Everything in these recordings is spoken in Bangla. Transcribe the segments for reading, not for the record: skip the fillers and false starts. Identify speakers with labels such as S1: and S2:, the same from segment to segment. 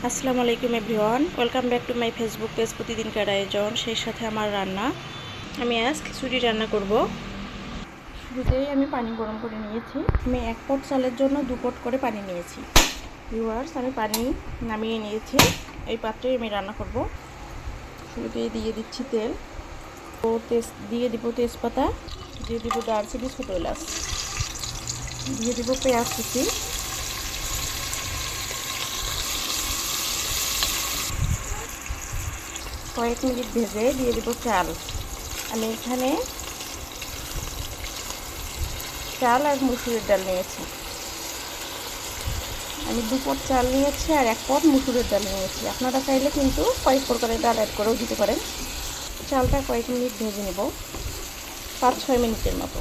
S1: আসসালামু আলাইকুম everyone, welcome back to my Facebook page প্রতিদিনকার আয়োজন, সেই সাথে আমার রান্না। আমি আজ খিচুড়ি রান্না করব। শুরুতেই আমি পানি গরম করে নিয়েছি। আমি 1 পট চালের জন্য 2 পট করে পানি নিয়েছি। ভিউয়ার্স, আমি পানি নামিয়ে নিয়েছি। এই পাত্রে আমি রান্না করব। শুরুতেই দিয়ে দিচ্ছি তেল ও দিয়ে দিব তেজপাতা, দিয়ে দিব দারচিনি, ছোটো এলাচ, দিয়ে দিব পেঁয়াজ কুচি, কয়েক মিনিট ভেজে দিয়ে দিব চাল। আমি এখানে চাল আর মসুরের ডাল নিয়েছি। আমি 2 পট চাল নিয়েছি আর 1 পট মসুরের ডাল নিয়েছি। আপনারা চাইলে কিন্তু কয়েক প্রকারের ডাল অ্যাড করেও দিতে পারেন। চালটা কয়েক মিনিট ভেজে নেব, 5-6 মিনিটের মতো।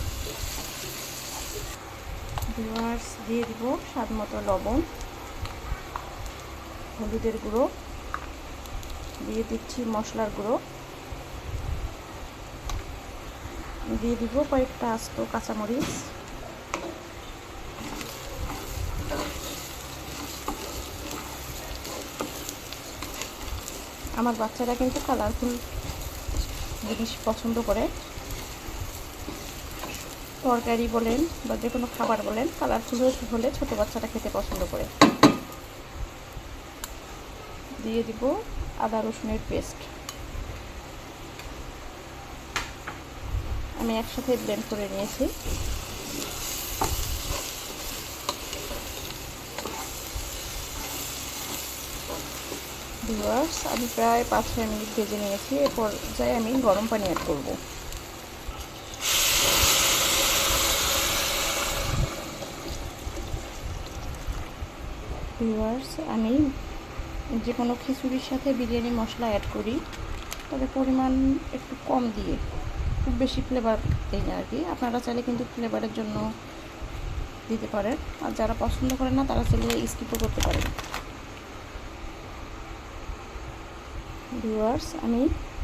S1: ভিউয়ার্স, দিয়ে দিব স্বাদ মতো লবণ, হলুদের গুঁড়ো, দিয়ে দিচ্ছি মশলার গুঁড়ো, দিয়ে দিব কয়েকটা আস্ত কাঁচামরিচ, আমার বাচ্চারা কিন্তু কালারফুল জিনিস পছন্দ করে। তরকারি বলেন বা যে কোনো খাবার বলেন, কালারফুল হলে ছোটো বাচ্চারা খেতে পছন্দ করে। দিয়ে দিব আদা রসুনের পেস্ট। আমি একসাথে ব্লেন্ড করে নিয়েছি। ভিউয়ার্স, আমি প্রায় 5-6 মিনিট ভেজে নিয়েছি। এরপর যাই আমি গরম পানি অ্যাড করব। ভিউয়ার্স, আমি যে কোনো খিচুড়ির সাথে বিরিয়ানি মশলা অ্যাড করি, তবে পরিমাণ একটু কম দিয়ে, খুব বেশি ফ্লেভার দিই না আর কি। আপনারা চাইলে কিন্তু ফ্লেভারের জন্য দিতে পারেন, আর যারা পছন্দ করেন না তারা চাইলে স্কিপও করতে পারেন। ভিউয়ার্স, আমি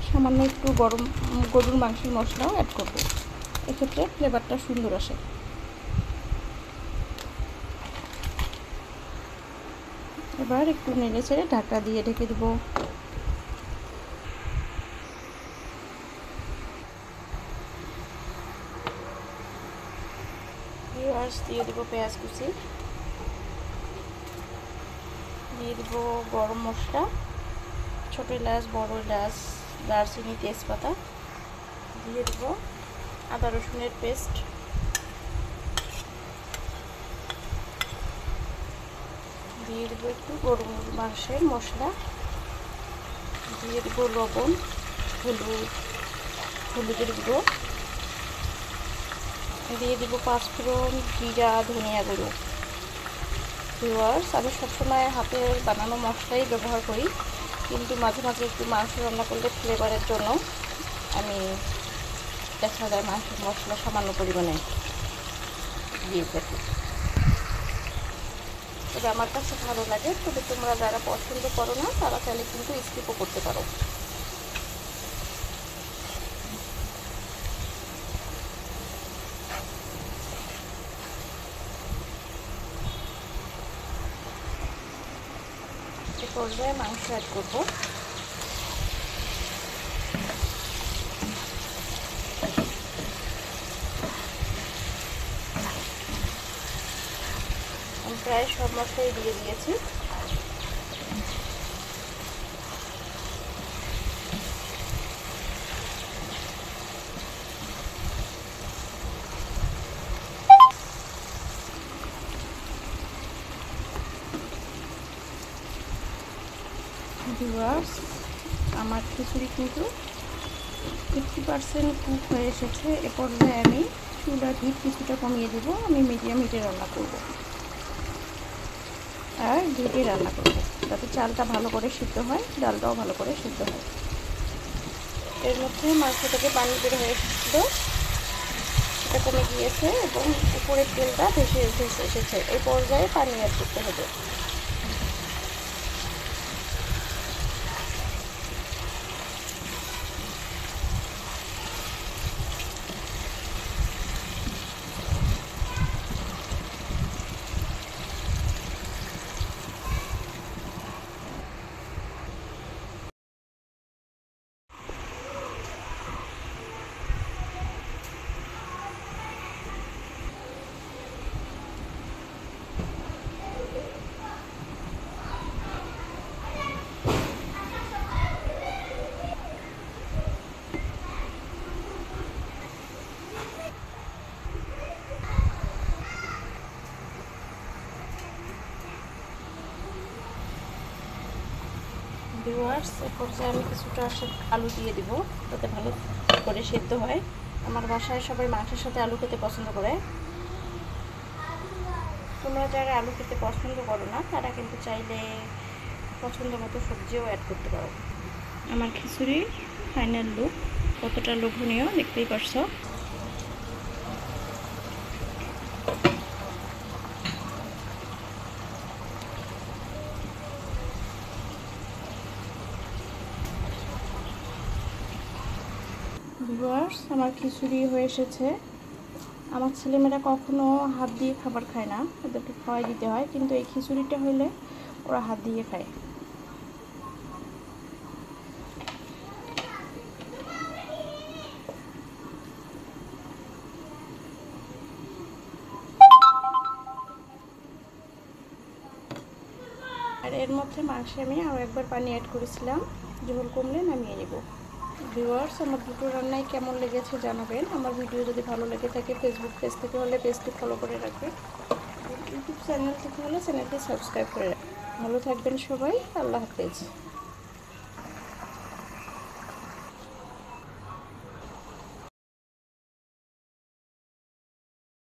S1: সামান্য একটু গরুর মাংসের মশলাও অ্যাড করব, এক্ষেত্রে ফ্লেভারটা সুন্দর আসে। এবার একটু নেড়ে ছেড়ে ঢাকা দিয়ে ঢেকে দেব। ভিউয়ার্স, দিয়ে দেব পেঁয়াজ কুচি, দিয়ে দেব গরম মশলা, ছোটো এলাচ, বড় এলাচ, দারচিনি, তেজপাতা, দিয়ে দেব আদা রসুনের পেস্ট, দিয়ে দেবো একটু গরুর মাংসের মশলা, দিয়ে দেবো লবণ, হলুদের গুঁড়ো, দিয়ে দেবো 5 ফোড়ন, জিরা, ধনিয়া গুঁড়ো। ভিউয়ার্স, আমি সবসময় হাতের বানানো মশলাই ব্যবহার করি, কিন্তু মাঝে মাঝে একটু মাংস রান্না করলে ফ্লেভারের জন্য আমি দেখা যায় মাংসের মশলা সামান্য পরিমাণে দিয়ে থাকি। তবে আমার কাছে ভালো লাগে। তবে তোমরা যারা পছন্দ করো না তারা চাইলে কিন্তু স্কিপও করতে পারো। এই পর্যায়ে মাংস অ্যাড করবো। আমি প্রায় সব মশলাই দিয়ে দিয়েছি। ভিউয়ার্স, আমার খিচুড়ি কিন্তু 50% কুক হয়ে এসেছে। এ পর্যায়ে আমি চুলার হিট কিছুটা কমিয়ে দেবো। আমি মিডিয়াম হিটে রান্না করব আর ঢেকে রান্না করব, যাতে চালটা ভালো করে সিদ্ধ হয়, ডালটাও ভালো করে সিদ্ধ হয়। এর মধ্যে মাংস থেকে পানি বের হয়ে এসেছিল, সেটা কমে গিয়েছে এবং উপরের তেলটা ভেসে এসেছে। এই পর্যায়ে পানি অ্যাড করতে হবে। ভিউয়ার্স, এই পর্যায়ে আমি কিছুটা আলু দিয়ে দিব যাতে ভালো করে সেদ্ধ হয়। আমার বাসায় সবাই মাংসের সাথে আলু খেতে পছন্দ করে। তোমরা যারা আলু খেতে পছন্দ করো না তারা কিন্তু চাইলে পছন্দ মতো সবজিও অ্যাড করতে পারো। আমার খিচুড়ি ফাইনাল লুক কতটা লোভনীয় দেখতেই পারছো। ভিউয়ার্স, আমার খিচুড়ি হয়ে এসেছে। আমার ছেলেমেয়েরা কখনো হাত দিয়ে খাবার খায় না, ওদেরকে খাওয়াই দিতে হয়, কিন্তু এই খিচুড়িটা হলে ওরা হাত দিয়ে খায়। আর এর মধ্যে মাংসে আমি আরও একবার পানি অ্যাড করেছিলাম, ঝোল কমলে নামিয়ে নেব। ভিউয়ার্স, আমার দুটো রান্নাই কেমন লেগেছে জানাবেন। আমার ভিডিও যদি ভালো লেগে থাকে ফেসবুক পেজ থেকে হলে পেজটি ফলো করে রাখবেন, ইউটিউব চ্যানেল থেকে হলে চ্যানেলটি সাবস্ক্রাইব করে রাখবেন। ভালো থাকবেন সবাই, আল্লাহ হাফেজ।